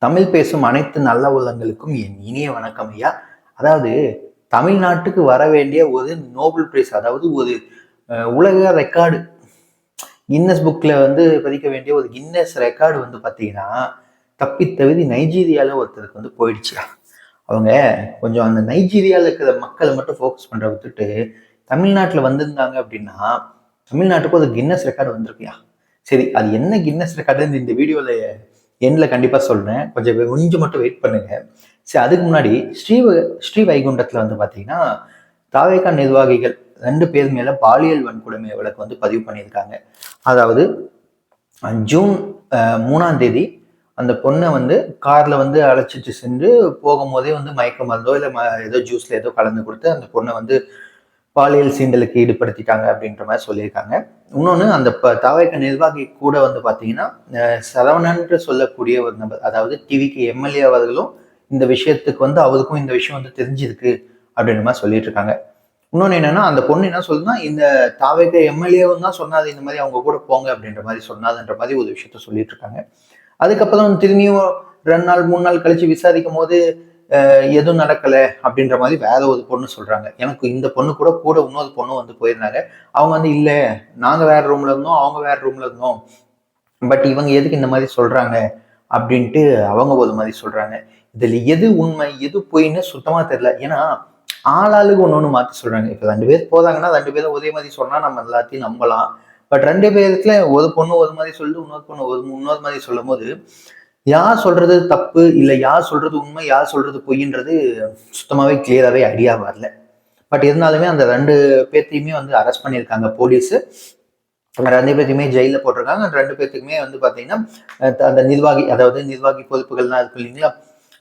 தமிழ் பேசும் அனைத்து நல்ல உள்ளங்களுக்கும் என் இனிய வணக்கம் ஐயா. அதாவது தமிழ்நாட்டுக்கு வர வேண்டிய ஒரு நோபல் பிரைஸ், அதாவது ஒரு உலக ரெக்கார்டு, கின்னஸ் புக்ல பதிக்க வேண்டிய ஒரு கின்னஸ் ரெக்கார்டு பார்த்தீங்கன்னா, தப்பி தவிதி நைஜீரியாவில் ஒருத்தருக்கு போயிடுச்சு. அவங்க கொஞ்சம் அந்த நைஜீரியாவில் இருக்கிற மக்களை மட்டும் ஃபோக்கஸ் பண்ற விட்டுட்டு தமிழ்நாட்டில் வந்திருந்தாங்க அப்படின்னா, தமிழ்நாட்டுக்கு ஒரு கின்னஸ் ரெக்கார்டு வந்திருக்கியா. சரி, அது என்ன கின்னஸ் ரெக்கார்டுன்னு இந்த வீடியோவில் எண்ணில் கண்டிப்பாக சொல்கிறேன். கொஞ்சம் மட்டும் வெயிட் பண்ணுங்க. சரி, அதுக்கு முன்னாடி ஸ்ரீ வைகுண்டத்தில் பார்த்தீங்கன்னா, தாவேகா நிர்வாகிகள் 2 பேர் மேலே பாலியல் வன்கொடுமை வழக்கு பதிவு பண்ணியிருக்காங்க. அதாவது ஜூன் 3ஆம் தேதி அந்த பொண்ணை காரில் அழைச்சிட்டு சென்று போகும்போதே மயக்க மருந்தோ இல்லை ஏதோ ஜூஸில் ஏதோ கலந்து கொடுத்து அந்த பொண்ணை பாலியல் சீண்டலுக்கு ஈடுபடுத்திட்டாங்க அப்படின்ற மாதிரி சொல்லியிருக்காங்க. இன்னொன்று, அந்த தாவேக நிர்வாகி கூட பார்த்தீங்கன்னா சரவணன் சொல்லக்கூடிய ஒரு நபர், அதாவது டிவிக்கு எம்எல்ஏ அவர்களும் இந்த விஷயத்துக்கு அவருக்கும் இந்த விஷயம் தெரிஞ்சிருக்கு அப்படின்ற மாதிரி சொல்லிட்டு இருக்காங்க. இன்னொன்று என்னன்னா, அந்த பொண்ணு என்ன சொல்லுதுன்னா, இந்த தாவேக எம்எல்ஏவும் தான் சொன்னாது இந்த மாதிரி அவங்க கூட போங்க அப்படின்ற மாதிரி சொன்னாதுன்ற மாதிரி ஒரு விஷயத்த சொல்லிட்டு இருக்காங்க. அதுக்கப்புறம் திரும்பியும் 2 நாள் 3 நாள் கழிச்சு விசாரிக்கும் போது எதுவும் நடக்கல அப்படின்ற மாதிரி வேற ஒரு பொண்ணு சொல்றாங்க. எனக்கு இந்த பொண்ணு கூட இன்னொரு பொண்ணு போயிருந்தாங்க. அவங்க இல்ல, நாங்க வேற ரூம்ல இருந்தோம், அவங்க வேற ரூம்ல இருந்தோம், பட் இவங்க எதுக்கு இந்த மாதிரி சொல்றாங்க அப்படின்ட்டு அவங்க ஒரு மாதிரி சொல்றாங்க. இதுல எது உண்மை எது பொய்ன்னு சுத்தமா தெரியல. ஏன்னா ஆளாளுக்கு ஒண்ணு மாத்தி சொல்றாங்க. இப்ப 2 பேர் போதாங்கன்னா 2 பேரும் ஒரே மாதிரி சொன்னா நம்ம எல்லாத்தையும் நம்பலாம். பட் 2 பேருக்குல ஒரு பொண்ணு ஒரு மாதிரி சொல்லிட்டு இன்னொரு பொண்ணு இன்னொரு மாதிரி சொல்லும் போது யார் சொல்றது தப்பு இல்லை யார் சொல்றது உண்மை யார் சொல்றது பொய்ன்றது சுத்தமாவே கிளியராகவே ஐடியா வரல. பட் இருந்தாலுமே அந்த 2 பேர்த்தையுமே அரெஸ்ட் பண்ணியிருக்காங்க போலீஸ். 2 பேர்த்தையுமே ஜெயிலில் போட்டிருக்காங்க. அந்த 2 பேர்த்துக்குமே பார்த்தீங்கன்னா அந்த நிர்வாகி, அதாவது நிர்வாகி பொறுப்புகள்லாம் இருக்கு இல்லைங்களா,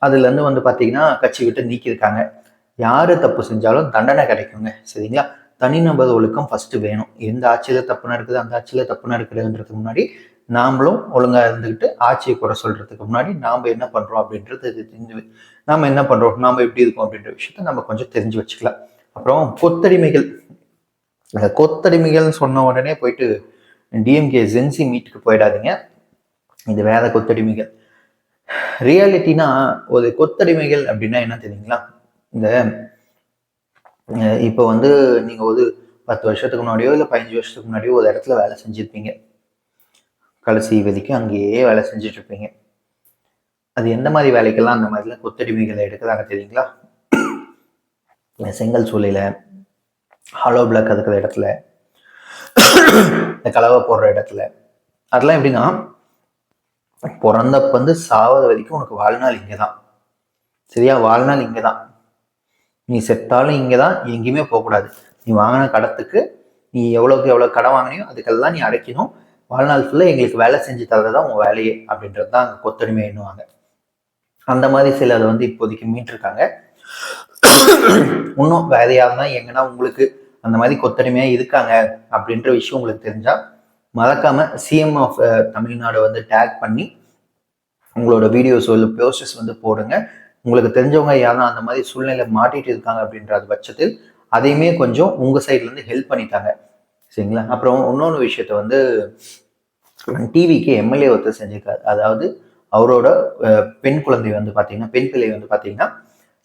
அதுல இருந்து பார்த்தீங்கன்னா கட்சி விட்டு நீக்கியிருக்காங்க. யாரு தப்பு செஞ்சாலும் தண்டனை கிடைக்குங்க, சரிங்களா. தனிநபர் ஒழுக்கம் ஃபர்ஸ்ட் வேணும். எந்த ஆட்சியில தப்பு நடக்குது, அந்த ஆட்சியில தப்பு நடக்குதுன்றதுக்கு முன்னாடி நாமளும் ஒழுங்கா இருந்துக்கிட்டு ஆட்சியை குறை சொல்றதுக்கு முன்னாடி நாம என்ன பண்றோம் அப்படின்றது தெரிஞ்சு, நாம என்ன பண்றோம், நாம எப்படி இருக்கோம் அப்படின்ற விஷயத்த நம்ம கொஞ்சம் தெரிஞ்சு வச்சுக்கலாம். அப்புறம் கொத்தடிமைகள், அந்த கொத்தடிமைகள் சொன்ன உடனே போயிட்டு டிஎம்கே ஜென்சி மீட்டுக்கு போயிடாதீங்க. இது வேற கொத்தடிமைகள். ரியாலிட்டினா ஒரு கொத்தடிமைகள் அப்படின்னா என்ன தெரியுங்களா, இந்த இப்போ நீங்க ஒரு 10 வருஷத்துக்கு முன்னாடியோ இல்லை 15 வருஷத்துக்கு முன்னாடியோ ஒரு இடத்துல வேலை செஞ்சிருப்பீங்க. கடைசி வரைக்கும் அங்கேயே வேலை செஞ்சுட்டு இருப்பீங்க. அது எந்த மாதிரி வேலைக்கெல்லாம் அந்த மாதிரிலாம் கொத்தடிமைகளை எடுக்கிறாங்க தெரியுங்களா. செங்கல் சூளையில, ஹாலோ பிளாக் இருக்கிற இடத்துல, இந்த கலவை போடுற இடத்துல, அதெல்லாம் எப்படின்னா பிறந்தப்ப சாவது வரைக்கும் உனக்கு வாழ்நாள் இங்கே தான், சரியா. வாழ்நாள் இங்கே தான், நீ செத்தாலும் இங்கே தான், எங்கேயுமே போகக்கூடாது. நீ வாங்கின கடத்துக்கு நீ எவ்வளோக்கு எவ்வளோ கடன் வாங்கினியோ அதுக்கெல்லாம் நீ அடைக்கணும். வாழ்நாள் ஃபுல்லாக எங்களுக்கு வேலை செஞ்சு தரதான் உன் வேலையே அப்படின்றது தான் அங்கே கொத்தடிமை எண்ணுவாங்க. அந்த மாதிரி சிலர் இப்போதைக்கு மீட்டிருக்காங்க. இன்னும் வேற யாருன்னா எங்கன்னா உங்களுக்கு அந்த மாதிரி கொத்தடிமையா இருக்காங்க அப்படின்ற விஷயம் உங்களுக்கு தெரிஞ்சா மறக்காம சிஎம் ஆஃப் தமிழ்நாடு டேக் பண்ணி உங்களோட வீடியோஸ் இல்லை போஸ்டர்ஸ் போடுங்க. உங்களுக்கு தெரிஞ்சவங்க யாரும் அந்த மாதிரி சூழ்நிலை மாட்டிட்டு இருக்காங்க அப்படின்ற பட்சத்தில் அதையுமே கொஞ்சம் உங்க சைட்ல இருந்து ஹெல்ப் பண்ணிட்டாங்க, சரிங்களா. அப்புறம் இன்னொன்று விஷயத்த டிவிக்கு எம்எல்ஏ ஒருத்தர் செஞ்சிருக்காரு. அதாவது அவரோட பெண் குழந்தை பார்த்தீங்கன்னா, பெண் பிள்ளை பார்த்தீங்கன்னா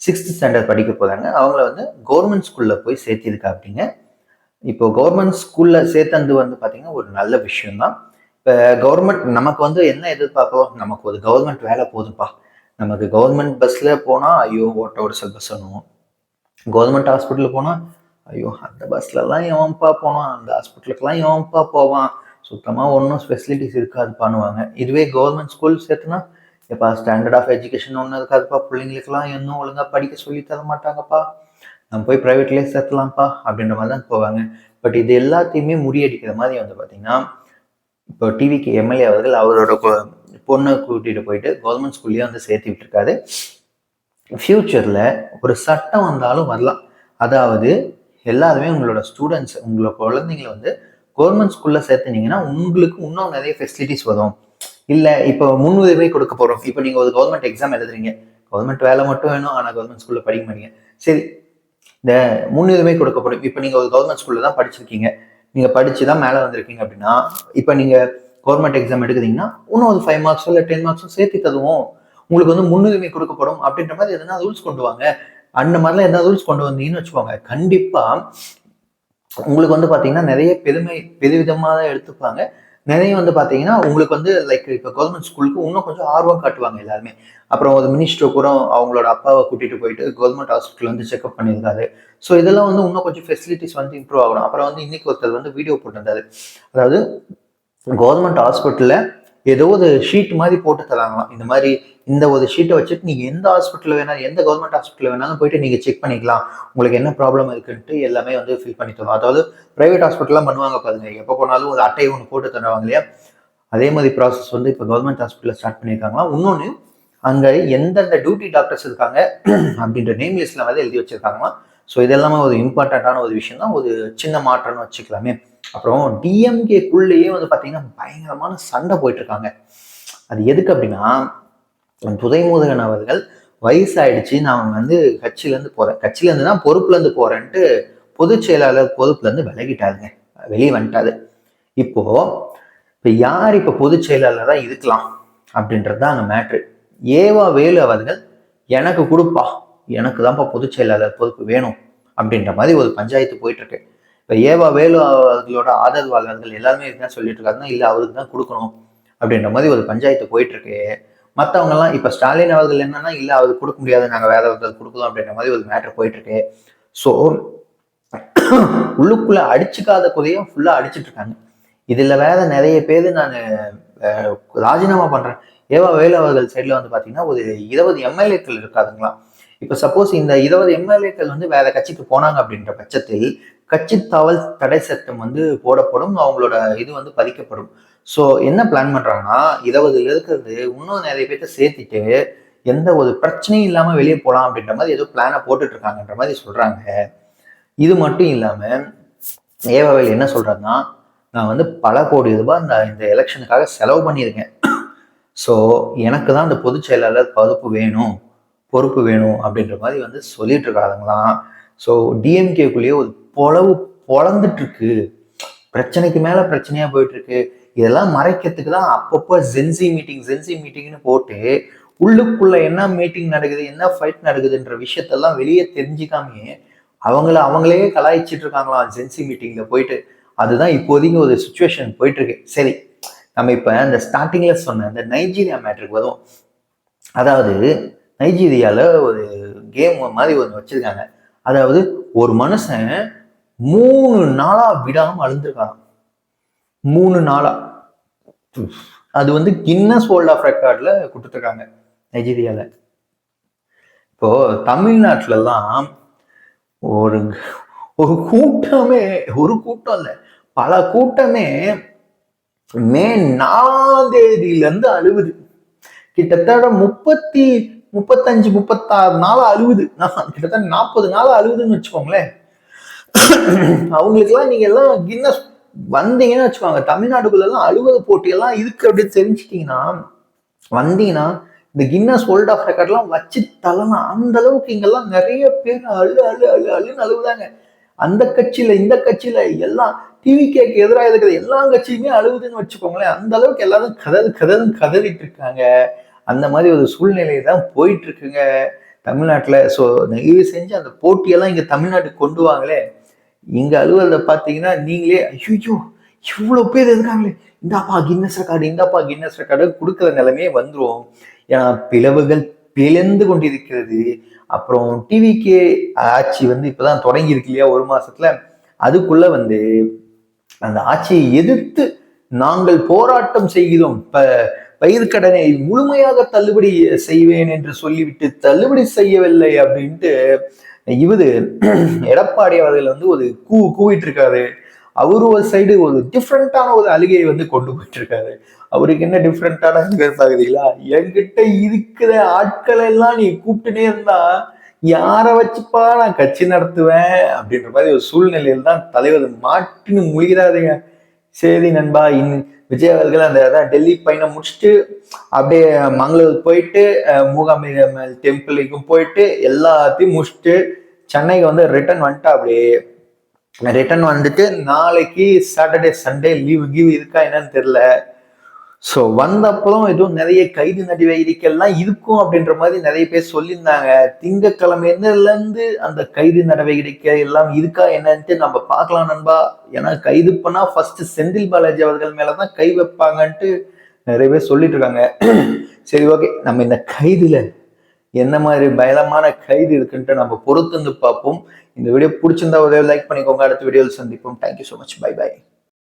6th ஸ்டாண்டர்ட் படிக்க போறாங்க. அவங்கள கவர்மெண்ட் ஸ்கூல்ல போய் சேர்த்திருக்கா அப்படிங்க. இப்போ கவர்மெண்ட் ஸ்கூல்ல சேர்த்தது பார்த்தீங்கன்னா ஒரு நல்ல விஷயம் தான். இப்போ கவர்மெண்ட் நமக்கு என்ன எதிர்பார்க்கிறோம், நமக்கு ஒரு கவர்மெண்ட் வேலை போதும்பா. நமக்கு கவர்மெண்ட் பஸ்ல போனா ஐயோ ஓட்ட ஓடிசல் பஸ் பண்ணுவோம், கவர்மெண்ட் ஹாஸ்பிட்டல் போனா ஐயோ அந்த பஸ்லலாம் எவன்ப்பா போவான், அந்த ஹாஸ்பிட்டலுக்குலாம் எவன்ப்பா போவான், சுத்தமா ஒன்றும் ஃபெசிலிட்டிஸ் இருக்காதுப்பானுவாங்க. இதுவே கவர்மெண்ட் ஸ்கூல் சேர்த்துனா எப்பா ஸ்டாண்டர்ட் ஆஃப் எஜுகேஷன் ஒன்றும் இருக்காதுப்பா, பிள்ளைங்களுக்குலாம் இன்னும் ஒழுங்கா படிக்க சொல்லி தர மாட்டாங்கப்பா, நம்ம போய் ப்ரைவேட்லேயே சேர்த்தலாம்ப்பா அப்படின்ற மாதிரி தான் போவாங்க. பட் இது எல்லாத்தையுமே முறியடிக்கிற மாதிரி பார்த்தீங்கன்னா இப்போ டிவிக்கு எம்எல்ஏ அவர்கள் அவரோட பொண்ணை கூட்டிட்டு போயிட்டு கவர்மெண்ட் ஸ்கூல்லேயே சேர்த்து விட்டுருக்காரு. ஃபியூச்சரில் ஒரு சட்டம் வந்தாலும் வரலாம். அதாவது எல்லாருமே உங்களோட ஸ்டூடெண்ட்ஸ், உங்களோட குழந்தைங்களை கவர்மெண்ட் ஸ்கூலில் சேர்த்துனீங்கன்னா உங்களுக்கு இன்னும் நிறைய ஃபெசிலிட்டிஸ் வரும். இல்லை இப்போ முன்னுரிமை கொடுக்க போகிறோம். இப்போ நீங்கள் ஒரு கவர்மெண்ட் எக்ஸாம் எழுதுறீங்க, கவர்மெண்ட் வேலை மட்டும் வேணும், ஆனால் கவர்மெண்ட் ஸ்கூலில் படிக்க மாட்டீங்க. சரி, இந்த முன்னுரிமை கொடுக்கப்படும். இப்போ நீங்கள் ஒரு கவர்மெண்ட் ஸ்கூலில் தான் படிச்சிருக்கீங்க, நீங்கள் படித்து தான் மேலே வந்திருக்கீங்க அப்படின்னா, இப்போ நீங்கள் கவர்மெண்ட் எக்ஸாம் எடுக்குறீங்கன்னா இன்னும் ஒரு 5 மார்க்ஸோ இல்லை 10 மார்க்ஸோ சேர்த்து தருவோம். உங்களுக்கு வந்து முன்னுரிமை கொடுக்கப்படும் அப்படின்ற மாதிரி எதனா ரூல்ஸ் கொண்டு வாங்க. அந்த மாதிரிலாம் எதாவது ரூல்ஸ் கொண்டு வந்தீங்கன்னு வச்சுக்கோங்க, கண்டிப்பா உங்களுக்கு வந்து பாத்தீங்கன்னா நிறைய பெருவிதமாக தான் எடுத்துப்பாங்க. நிறைய வந்து பாத்தீங்கன்னா உங்களுக்கு வந்து லைக் இப்போ கவர்மெண்ட் ஸ்கூலுக்கு இன்னும் கொஞ்சம் ஆர்வம் காட்டுவாங்க எல்லாருமே. அப்புறம் ஒரு மினிஸ்டர் கூட அவங்களோட அப்பாவை கூட்டிட்டு போயிட்டு கவர்மெண்ட் ஹாஸ்பிட்டல் வந்து செக்அப் பண்ணியிருக்காரு. ஸோ இதெல்லாம் வந்து இன்னும் கொஞ்சம் ஃபெசிலிட்டிஸ் வந்து இம்ப்ரூவ் ஆகணும். அப்புறம் வந்து இன்னைக்கு ஒருத்தர் வந்து வீடியோ போட்டிருந்தாரு. அதாவது கவர்மெண்ட் ஹாஸ்பிட்டல்ல ஏதோ ஒரு ஷீட் மாதிரி போட்டு தராங்களாம். இந்த மாதிரி இந்த ஒரு ஷீட்டை வச்சுட்டு நீங்க எந்த ஹாஸ்பிட்டல் வேணாலும், எந்த கவர்மெண்ட் ஹாஸ்பிட்டல் வேணாலும் போயிட்டு நீங்க செக் பண்ணிக்கலாம். உங்களுக்கு என்ன ப்ராப்ளம் இருக்குன்ட்டு எல்லாமே வந்து ஃபில் பண்ணி தரும். அதாவது பிரைவேட் ஹாஸ்பிட்டல்லாம் பண்ணுவாங்க பாருங்க, எப்போ போனாலும் ஒரு அட்டையை ஒன்று போட்டு தருவாங்க இல்லையா, அதே மாதிரி ப்ராசஸ் வந்து இப்போ கவர்மெண்ட் ஹாஸ்பிட்டலில் ஸ்டார்ட் பண்ணியிருக்காங்களாம். இன்னொன்று, அங்க எந்தெந்த டியூட்டி டாக்டர்ஸ் இருக்காங்க அப்படின்ற நேம் லிஸ்ட்ல வந்து எழுதி வச்சிருக்காங்களாம். ஸோ இதெல்லாமே ஒரு இம்பார்ட்டண்ட்டான ஒரு விஷயம் தான், ஒரு சின்ன மாற்றம்னு வச்சுக்கலாமே. அப்புறம் டிஎம்கேக்குள்ளேயே வந்து பார்த்தீங்கன்னா பயங்கரமான சண்டை போயிட்டு இருக்காங்க. அது எதுக்கு அப்படின்னா, துரைமுருகன் அவர்கள் வயசாயிடுச்சு, நான் வந்து கட்சியிலேருந்து போறேன், கட்சியிலேருந்து தான் பொறுப்புலேருந்து போறேன்ட்டு பொதுச் செயலாளர் பொறுப்புலேருந்து விலகிட்டாருங்க, வெளியே வந்துட்டாரு. இப்போ யார் இப்போ பொதுச் செயலாளராக இருக்கலாம் அப்படின்றது தான் அங்கே மேட்ரு. ஏவா வேலு அவர்கள் எனக்கு கொடுப்பா, எனக்கு தான்ப்பா பொதுச் செயலாளர் பொறுப்பு வேணும் அப்படின்ற மாதிரி ஒரு பஞ்சாயத்து போயிட்டு இருக்கு. இப்போ ஏவா வேலு அவர்களோட ஆதரவாளர்கள் எல்லாருமே இதுதான் சொல்லிட்டு இருக்காருன்னா, இல்லை அவருக்கு தான் கொடுக்கணும் அப்படின்ற மாதிரி ஒரு பஞ்சாயத்து போயிட்டு இருக்கு. மற்றவங்க எல்லாம் இப்ப ஸ்டாலின் அவர்கள் என்னன்னா, இல்லை அவருக்கு கொடுக்க முடியாது, நாங்க வேற ஒருத்தர் கொடுக்கலாம் அப்படின்ற மாதிரி ஒரு மேட்டர் போயிட்டு இருக்கு. ஸோ உள்ளுக்குள்ள அடிச்சுக்காத குறையும் ஃபுல்லா அடிச்சுட்டு இருக்காங்க. இதுல வேற நிறைய பேர் நான் ராஜினாமா பண்றேன். ஏவா வேலு அவர்கள் சைட்ல வந்து பாத்தீங்கன்னா ஒரு 20 எம்எல்ஏக்கள் இருக்காதுங்களா. இப்ப சப்போஸ் இந்த 20 எம்எல்ஏக்கள் வந்து வேற கட்சிக்கு போனாங்க அப்படின்ற பட்சத்தில் கட்சி தடை சட்டம் வந்து போடப்படும், அவங்களோட இது வந்து பதிக்கப்படும். ஸோ என்ன பிளான் பண்றாங்கன்னா, 20 இருக்கிறது இன்னும் நிறைய பேர்த்த சேர்த்திட்டு எந்த ஒரு பிரச்சனையும் இல்லாம வெளியே போலாம் அப்படின்ற மாதிரி ஏதோ பிளானை போட்டுட்டு இருக்காங்கன்ற மாதிரி சொல்றாங்க. இது மட்டும் இல்லாம ஏவாவேல் என்ன சொல்றாருன்னா, நான் வந்து பல கோடி ரூபாய் இந்த எலெக்ஷனுக்காக செலவு பண்ணியிருக்கேன். ஸோ எனக்கு தான் அந்த பொதுச் செயலாளர் பொறுப்பு வேணும் அப்படின்ற மாதிரி வந்து சொல்லிட்டு இருக்காங்களாம். ஸோ டிஎம்கேக்குள்ளேயே ஒரு பொழந்துட்டு இருக்கு, பிரச்சனைக்கு மேல பிரச்சனையா போயிட்டு இருக்கு. இதெல்லாம் மறைக்கிறதுக்கு தான் அப்பப்போ ஜென்சி மீட்டிங்னு போட்டு உள்ளுக்குள்ள என்ன மீட்டிங் நடக்குது, என்ன ஃபைட் நடக்குதுன்ற விஷயத்தெல்லாம் வெளியே தெரிஞ்சுக்காமே அவங்களே கலாய்ச்சிட்டு இருக்காங்களாம் ஜென்சி மீட்டிங்ல போயிட்டு. அதுதான் இப்போதைக்கு ஒரு சுச்சுவேஷன் போயிட்டு இருக்கு. சரி, நம்ம இப்ப இந்த ஸ்டார்டிங்ல சொன்ன இந்த நைஜீரியா மேட்ருக்கு வரும். அதாவது நைஜீரியால ஒரு கேம் மாதிரி ஒன்று வச்சிருக்காங்க. அதாவது ஒரு மனுஷன் 3 நாளா விடாம அழுந்திருக்காங்க. 3 நாளா. அது வந்து கின்னஸ் வேர்ல்ட் ஆஃப் ரெக்கார்ட்ல கொடுத்துருக்காங்க நைஜீரியால. இப்போ தமிழ்நாட்டுல எல்லாம் ஒரு கூட்டமே, ஒரு கூட்டம் இல்ல, பல கூட்டமே மே 4ஆம் தேதியில இருந்து அழுவுது. கிட்டத்தட்ட 35-36 நாள் அழுவுது. கிட்டத்தட்ட 40 நாள் அழுவுதுன்னு வச்சுக்கோங்களேன். அவங்களுக்கு எல்லாம் நீங்க எல்லாம் கின்னஸ் வந்தீங்கன்னு வச்சுக்கோங்க, தமிழ்நாடுக்குள்ள எல்லாம் அழுவது போட்டியெல்லாம் இருக்கு அப்படின்னு தெரிஞ்சுட்டீங்கன்னா வந்தீங்கன்னா இந்த கின்னஸ் வேர்ல்ட் ஆஃப் ரெக்கார்ட்லாம் வச்சு தள்ளலாம். அந்த அளவுக்கு இங்கெல்லாம் நிறைய பேர் அழுன்னு அழுவுதாங்க. அந்த கட்சியில இந்த கட்சியில எல்லாம் டிவிகேக்கு எதிராக இருக்கிற எல்லா கட்சியுமே அழுகுதுன்னு வச்சுக்கோங்களேன். அந்த அளவுக்கு எல்லாரும் கதறிட்டு இருக்காங்க. அந்த மாதிரி ஒரு சூழ்நிலை தான் போயிட்டு இருக்குங்க தமிழ்நாட்டுல. ஸோ தயவு செஞ்சு அந்த போட்டியெல்லாம் இங்க தமிழ்நாட்டுக்கு கொண்டு வாங்களே. இங்க அலுவலகத்தை பார்த்தீங்கன்னா நீங்களே ஐயோ இவ்வளவு பேர் இருக்காங்களே, இந்தாப்பா கின்னஸ் ரெக்கார்டு கொடுக்குற நிலைமையே வந்துடும். ஏன்னா பிளவுகள் பிளந்து கொண்டிருக்கிறது. அப்புறம் டிவிகே ஆட்சி வந்து இப்பதான் தொடங்கி இருக்கு இல்லையா, ஒரு மாசத்துல. அதுக்குள்ள வந்து அந்த ஆட்சியை எதிர்த்து நாங்கள் போராட்டம் செய்கிறோம், பயிர்க்கடனை முழுமையாக தள்ளுபடி செய்வேன் என்று சொல்லிவிட்டு தள்ளுபடி செய்யவில்லை அப்படின்ட்டு இவரு எடப்பாடி அவர்கள் வந்து ஒரு கூவிட்டு இருக்காரு. அவரு ஒரு சைடு ஒரு டிஃப்ரெண்டான ஒரு அழுகையை வந்து கொண்டு போயிட்டு இருக்காரு. அவருக்கு என்ன டிஃப்ரெண்டான பாக்குறீங்களா, என்கிட்ட இருக்கிற ஆட்கள் எல்லாம் நீ கூப்பிட்டுனே இருந்தா யாரை வச்சுப்பா நான் கட்சி நடத்துவேன் அப்படின்ற மாதிரி ஒரு சூழ்நிலையில் தான் தலைவர் மாட்டின்னு முழிகிறாருங்க. சரி நண்பா, விஜய் அவர்கள் அந்த டெல்லி பயணம் முடிச்சுட்டு அப்படியே மங்களூர் போயிட்டு மூகாம்பிகை டெம்பிளுக்கும் போயிட்டு எல்லாத்தையும் முடிச்சுட்டு சென்னைக்கு வந்து ரிட்டர்ன் வந்துட்டா. அப்படியே ரிட்டர்ன் வந்துட்டு நாளைக்கு சாட்டர்டே சண்டே லீவ் இருக்கா என்னன்னு தெரியல. ஸோ வந்தப்பறம் எதுவும் நிறைய கைது நடவடிக்கைகள்லாம் இருக்கும் அப்படின்ற மாதிரி நிறைய பேர் சொல்லியிருந்தாங்க. திங்கட்கிழமையிலிருந்து அந்த கைது நடவடிக்கை எல்லாம் இருக்கா என்னன்ட்டு நம்ம பார்க்கலாம் நண்பா. ஏன்னா கைது பண்ணா ஃபர்ஸ்ட் செந்தில் பாலாஜி அவர்கள் மேலதான் கை வைப்பாங்கன்ட்டு நிறைய பேர் சொல்லிட்டு இருக்காங்க. சரி, ஓகே, நம்ம இந்த கைதுல என்ன மாதிரி பயங்கரமான கைது இருக்குன்ட்டு நம்ம பொறுத்து வந்து பார்ப்போம். இந்த வீடியோ பிடிச்சிருந்தா ஒரு லைக் பண்ணிக்கோங்க. அடுத்த வீடியோவில் சந்திப்போம். Thank you so much. Bye by.